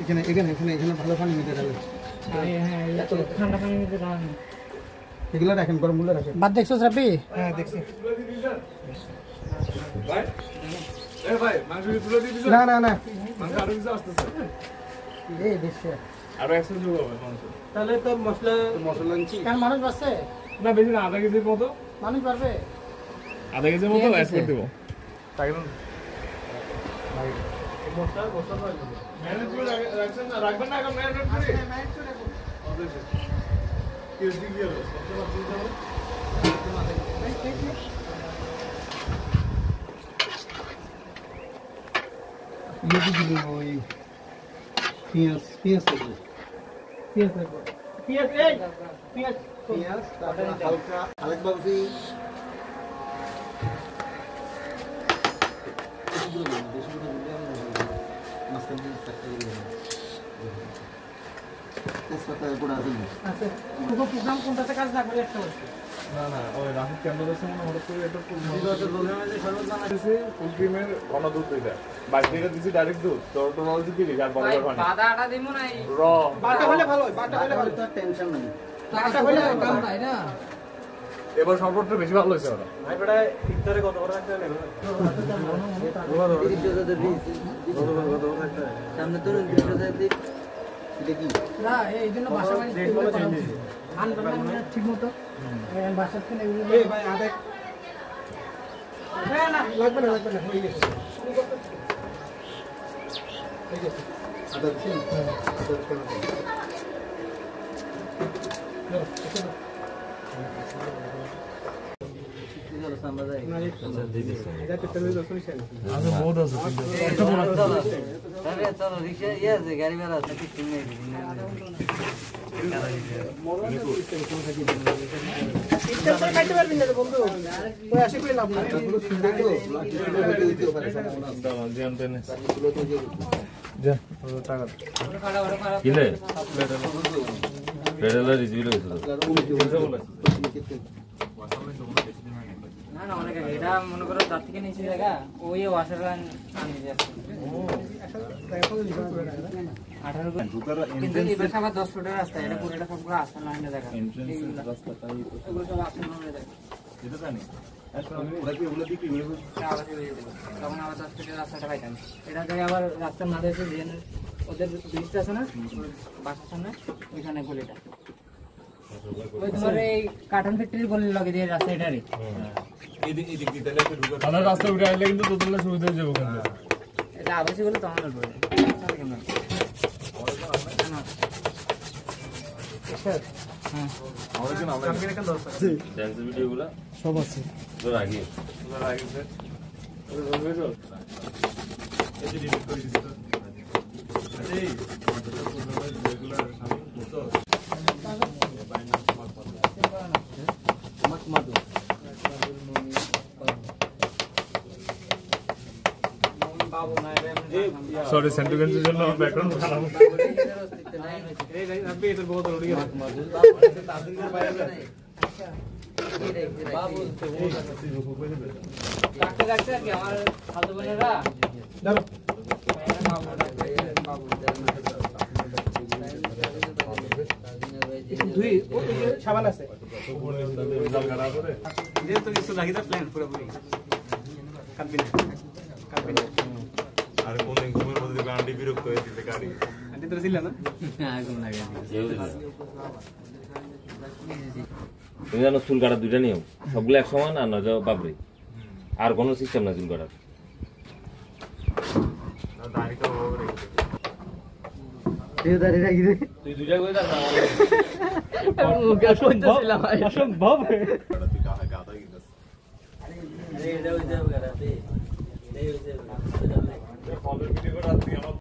এখানে এখানে এখানে এখানে ভালো পানি নিতে যাবে। হ্যাঁ ঠান্ডা পানি নিতে দাও। এগুলো রাখেন, গরমগুলো রাখেন। বাদ দেখছো রাব্বি? হ্যাঁ দেখছি ভাই। ভাই মাংস তুলে দিয়ে দিছ? না না না, মাংস আরো কিছু আসতেছে। এই দেখছে আরো 100 যোগ হবে মাংস। তাহলে তো মশলা নিচ্ছি। কারণ মানুষ বাসছে না বেশি না, আধা কেজির মতো। মানুষ পারবে আধা কেজির মতো অ্যাড করে দেব। তাই না ভাই এই মশলা ম্যানেজ করে রাখছেন না, রাখবেন না এখন ম্যানেজ করে। ম্যানেজ করে রাখুন। অবশ্যই কেজি গিয়ে হবে সবচেয়ে ভালো যাবে। ये भी दिलो ওই পেঁয়াজ পেঁয়াজ দেবো। পেঁয়াজ রাখো পেঁয়াজ এই পেঁয়াজ পেঁয়াজ তারপর হালকা আরেকবার বলছি আচ্ছা পুরো প্রোগ্রাম কোনটাতে কাজ না করে একটা বলছি না না ওই রাফিক ক্যান্ডাল আছে মনে হঠাৎ করে এটা ফুল ক্রিমের ঘন দুধ দিতে 22 টাকা দিছি ডাইরেক্ট দুধ তোর তো বলছি 30 আর বড় পানি বাদা আটা দিমু না র বাটা হলে ভালো হয়, বাটা হলে ভালো, তার টেনশন নাই। বাটা হলে কাম নাই না এবার সর্বত্র বেশি ভালো হয়েছে ওরা ভাই বেটা ইফতারে কত করে রাখতে হবে? সামনে তো 20,000 দিই। এটা কি না এই জন্য বাসা বাড়ি এগুলো করা উচিত। আনবেন না ঠিক মতো বাসার থেকে এগুলো এই ভাই আদা না না লাগবে না লাগবে না, হয়ে গেছে হয়ে গেছে। আদা দিছেন? আদা দিছেন খাইতে পারবি না বন্ধু ওই আসে কই লাভ নাই কিলে রেডালা রিজিল হয়েছিল না না অনেক এটা মনে করো তার থেকে নিচে জায়গা ওই ওয়াশার লাইন আনি যাচ্ছে 18 কিন্তু এই বাসা আবার 10 ফুটের রাস্তা এটা পুরোটা সবগুলো আসল লাইনে দেখা রাস্তাটাই এগুলো সব আসল লাইনে দেখা এটা জানি ওরা কি ওগুলো দিকে তখন আবার 10 ফুটের রাস্তাটা পাইতাম এটা থেকে আবার রাস্তার মাঝে এসে ওদের ব্রিজটা আছে না বাসার সামনে ওইখানে গলিটা ওই তোমার এই কার্টন ফ্যাক্টরির গলির লগে দিয়ে রাস্তা এটারই এদিক দিতে লাগবে ঢুকা তাহলে রাস্তা উঠে আইলে কিন্তু তোতলা সুবিধা হয়ে যাবে ওখানে এটা আবাসি বলে তো আমার বলে হ্যাঁ আমাদের জন্য আমরা এখানে দরকার ডান্স ভিডিওগুলো সব আছে। তোর আগে তোরা আগে স্যার ওরে বলবে তো এই ডিলিট করে দিতে আরে আমাদের তো রেগুলার সামনে মতো সরি সেন্টিমেন্টের জন্য ব্যাকগ্রাউন্ড খারাপ এই আপনি এর বহুত রড়ি গেল তাদের বাইরে বাবু ডাক্তার ডাক্তার কি আমার হাতে বোনেরা ধরো দুই সাবান আছে জালগাড়া করে যে তো কিছু লাগিদা প্ল্যান পুরোপুরি কাটবি না আর কোন ঘুমের মধ্যে গান্ডি বিরক্ত হয়ে দিতে গাড়ি আন্টি তো ছিল না তুমি জানো চুল কাটার দুইটা নিয়ম, সবগুলো এক সমান আর নয় বাবরি, আর কোনো সিস্টেম না চুল কাটার। দাড়িটা ওভাবে তুই দুইটা করে দেখ অসম্ভব গাদা গিয়েছে ফলের ভিডিও করে রাখছি আমার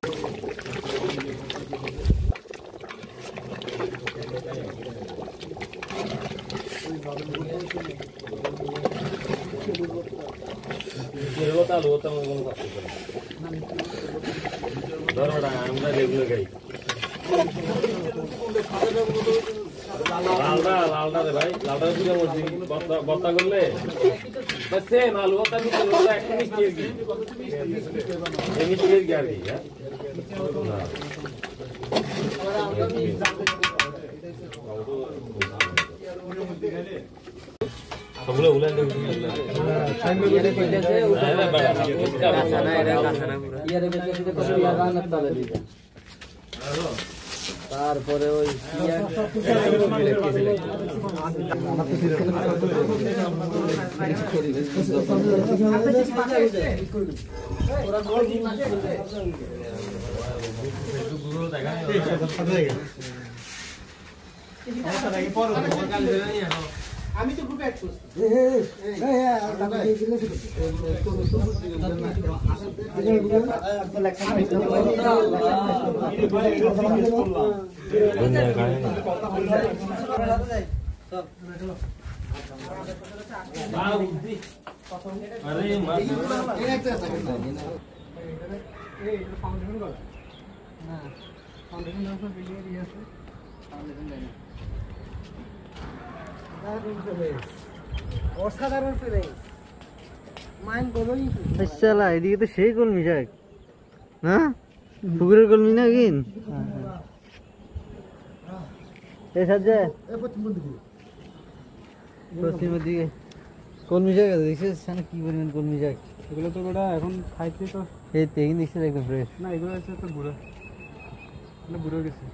আমরা রেগুলার গাড়ি লালটা রে ভাই, লালটা পুজো করছি বর্তা করলে বসে মালু ওটা মিষ্টি হলো একটা মিষ্টি কি এই মিষ্টি কি আর কি হ্যাঁ সবগুলো উলান দেব ইয়ারে কইতেছে কাছানা এরা কাছানা পুরো ইয়ারে কইতেছে কত লাগানোর তলে দিতে তারপরে ওই আমি তো গ্রুপে অ্যাড করছি অসাধারণ ফিলিং মাইন্ড ব্লোয়িং শালা এদিকে তো সেই কলমি শাক না পুকুরের কলমি না কিন এই সাজে পশ্চিমের দিকে কলমি শাক আছে দেখছিস সামনে কি পরিমাণ কলমি শাক এগুলো তো বেটা এখন খাইতে তো এই তেগিন দেখছিস একদম ফ্রেশ না এগুলো হচ্ছে তো বুড়ো না বুড়ো গেছে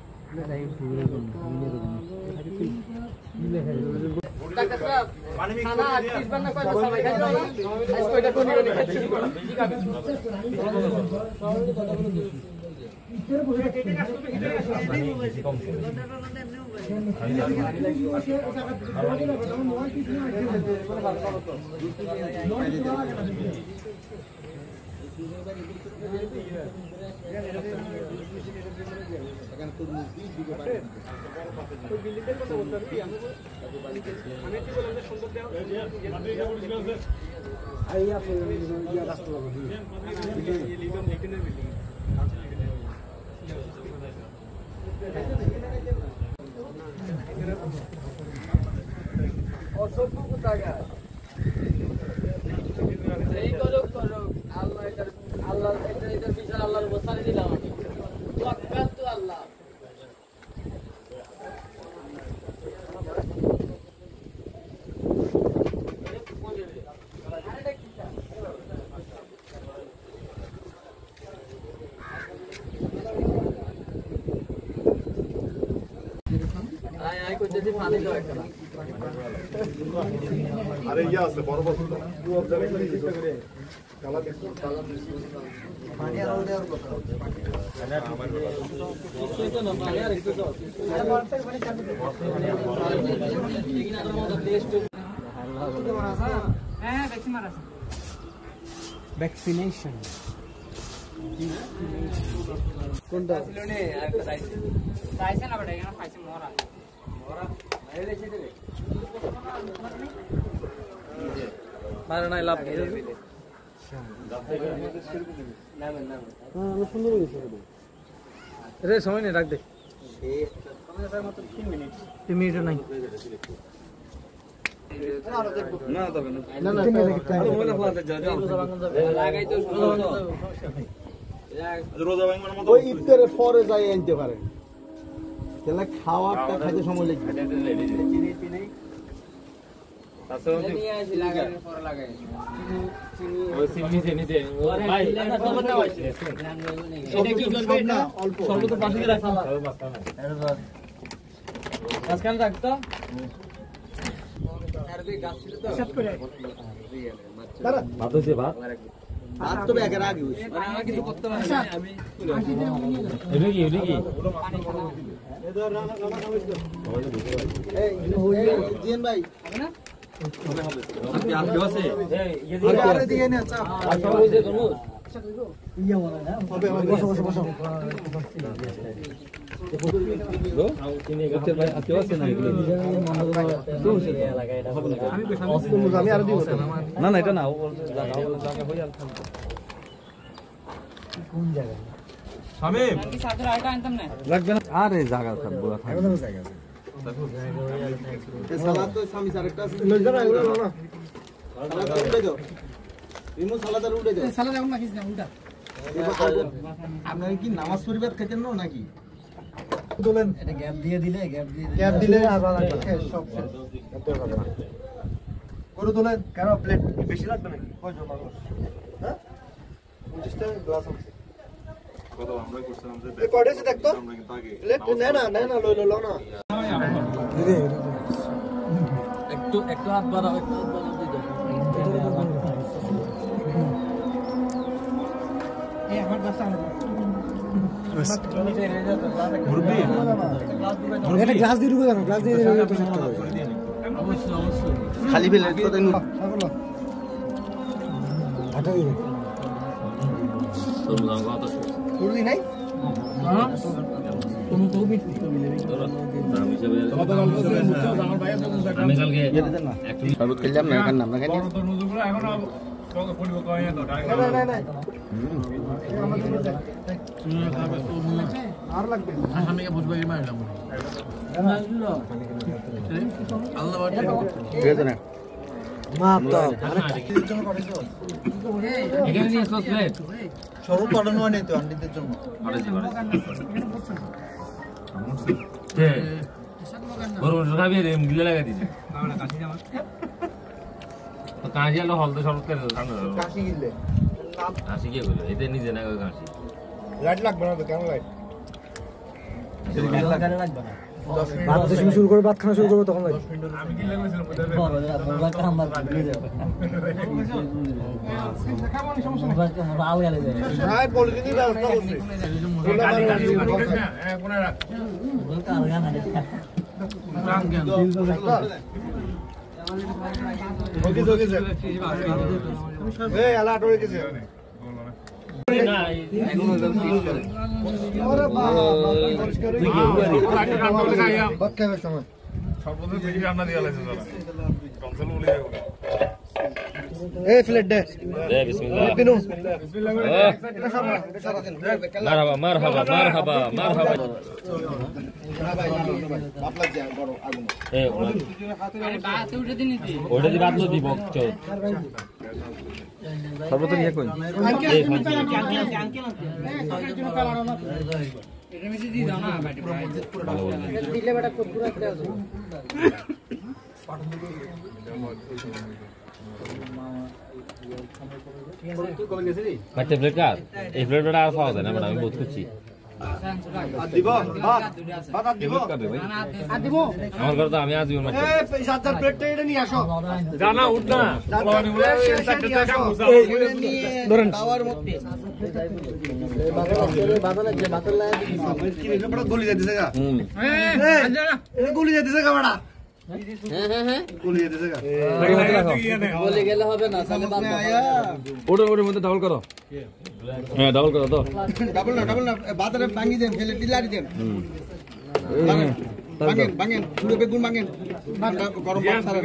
আরে ইয়া আছে বড় বড় ভ্যাকসিনেশন কোনটা ছিল নে আরেকটা চাইছে না বেটা এখানে খাইছে মরা আরে ছেড়ে দে মার না লাভ নেই সুন্দর হয়েছে রে সময় নেই রাখ দে 3 মিনিট নাই না তবে না না আরে ময়লা ফলাতে যা যা লাগাই তো রোজা ভাঙার মতো ওই ইফতারের পরে যাই আনতে পারেন তাহলে খাওয়ারটা খাইতে সময় লাগবে নিয়ে আসি লাগাই পরে লাগাই ওই সিমনি সে নিতে ভাই এটা কি করবে না অল্প সর্বত পাশে রাখা মাঝখানে রাখতো আর দুই গাছ ছিল তো সেট করে ভাত হইছে ভাত ভাত তো ব্যাগের আগে হইছে মানে আমার কিছু করতে পারি না আমি এটা কি পানি খাবো এই জিয়ান ভাই হবে না আরে দিয়ে নে চাপ আচ্ছা হইছে তুমি হবে বসো বসো বসো আমি আর দিব না না এটা না শামিম কি সাথে আইটা আনতাম না লাগবে না আরে জায়গা থাকবো সালাদ তো স্বামী আরেকটা আছে লই যারা এগুলো না আপনারা কি নামাজ পরিবার খেতেন না নাকি? গ্যাপ দিয়ে দিলে গ্যাপ দিলে আর ভালো লাগবে না। সব গরু তোলেন কেন? প্লেট বেশি লাগবে নাকি? কয়জন মানুষ? হ্যাঁ 25টা গ্লাস আছে। কত আমরা করছিলাম যে এই কয়টা আছে দেখতো? আমরা কিন্তু আগে প্লেট নে না লও না। একটু হাত বাড়াও দিয়ে দাও। এটা গ্লাস দিয়ে ঢুকে কেন? গ্লাস দিয়ে খালি প্লেট তো দেন। আটা দিবে। তোর দাম কত? কুড়ি নাই? দাম হিসেবে আমি কালকে একটু শরবত খেলাম না এখন আমরা খাই। আর লাগবে এখানে নিয়ে আসো প্লেট শরবত পাঠানো হয় তো আন্টিদের জন্য। খাবি রে গিলে লাগাই দিছে তো কাঁচি আলো হলদে শরবত করে কাশি গিলে কাশি কে বললো এতে নিজে না কাশি লাইট লাগবে না তো? কেন লাইট? ভাত যখন শুরু করবে, ভাত খাওয়া শুরু করবে তখন লাগবে। আমি কি লাগাইছিলাম হ্যাঁ পলিথিনের ব্যবস্থা করছি। এই আলাট হয়ে গেছে। ভাত খাইবার সময় সর্বদা বেশি রান্না দিয়ে লাগছে তারা টনসিল বলে এই প্লেট দে বিসমিল্লাহ বিনু এটা মারহাবা মারহাবা মারহাবা মারহাবা এ ওটা দি বাদ দি বকচ সর্বত নিয়ে কই এটা মিশে দি দাও না বাটি দিলে বেটা কুরকুরা করে দাও কাটে প্লেট কার এই প্লেটটা আর পাওয়া যায় না আমি বহুত খুঁজছি দিব ভাত ভাত দিব আর দিব আমার ঘরে তো আমি আজ জীবন মারছি এই সাতটা প্লেটটা এটা নিয়ে আসো। জানা উঠ না ধরেন টাওয়ার মধ্যে গলি যাইতেছে গা। এটা গলি যাইতেছে গা বড়া। হ্যাঁ গলি যাইতেছে গা। বলে গেলে হবে না, তাহলে বাদ দাও। ওটার মধ্যে ডাবল করো হ্যাঁ ডাবল করো তো ডাবল না বাতারে ভাঙি দেন, ফেলে ডিলারি দেন। ভাঙেন পুরো বেগুন ভাঙেন। গরম ভাত ছাড়েন।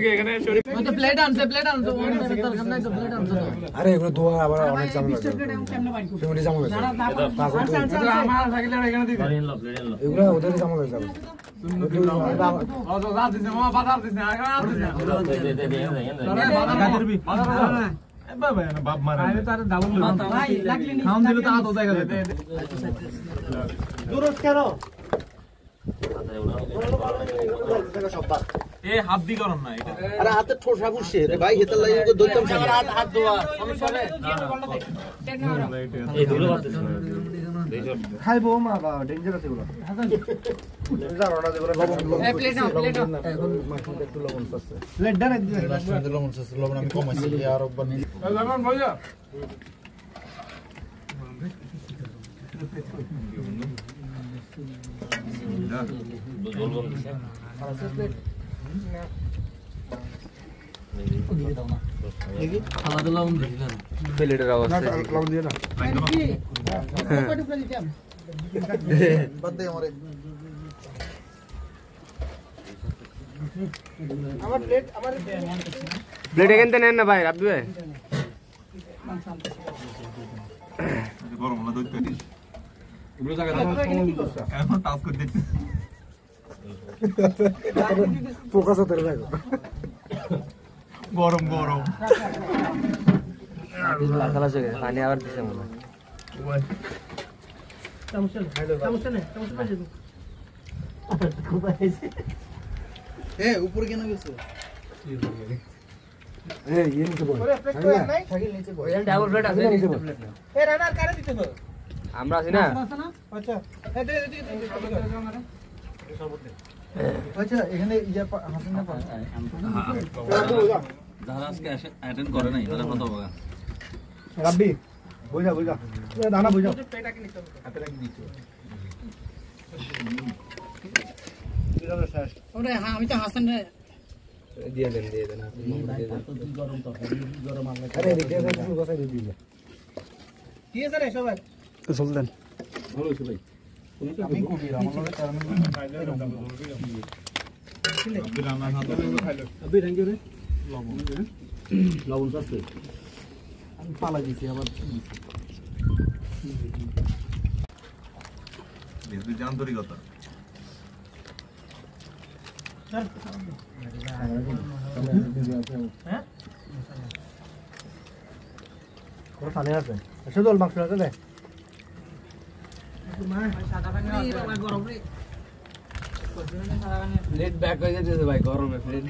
ওই তো প্লেট আনছে ওর মেরে তরকারি নাই তো প্লেট আনছে তো আরে এগুলো ধোয়া আবার অনেক ঝামেলা লাগে। সেগুলো ঝামেলা লাগে। আমার থাকলে এখানে দিই প্লেট এনলো এগুলো ওদের ঝামেলা যাবে। ও তো রাত দিছে মামা বাজার দিছে আগে রাত দিছে বাপ মারা ভাই লাগলি নি খাওন দিলে তো আতো দেখা যেত দুরস কেন? এ হাত দি করন না এটা আরে হাতে ঠোসা ঘুরছে রে ভাই, হেতে লাগি তো দইতাম সামনে। হাত ধোয়া সমস্যা হবে এই দুটো করতেছ না খাইবো মা বা ডেঞ্জারাস এগুলো। জানো না যেগুলো লবণ এই প্লেট নাও এখন মাছটা একটু লবণ পাচ্ছে। প্লেট ডান একদিন লবণ পাচ্ছে, লবণ আমি কমাইছি আর একবার নি। জামান ভাইয়া জলবন দিছে খাওয়া দাওয়া দিলেন প্লেটের অবস্থা লবণ দিয়ে না। বাদ দে আমারে। আমার প্লেট প্লেট এখান থেকে নেন না ভাই, রাব্বি ভাই। গরম না দইতে এগুলো জায়গা এখন টাচ করে দিতে ফোকাস হতে লাগবে। গরম গরম পানি আবার দিছে মনে হয় উপরে কেন গেছে আমরা আছি না আচ্ছা এখানে হাসান না যারা আজকে অ্যাটেন্ড করে নাই তারা কত হবে রাব্বি বুঝা দানা বুঝা আমি তো হাসান দিয়ে দেন কি আছে রে সবাই তো চল দেন ভালো হয়েছে ভাই আমি কবি আমার লবণ আছে আমি পালা দিছি আবার আন্তরিকতা পানি আছে শুধু মাংস আছে রে প্লেট ব্যাক হয়ে যাচ্ছে ভাই গরমে প্লেট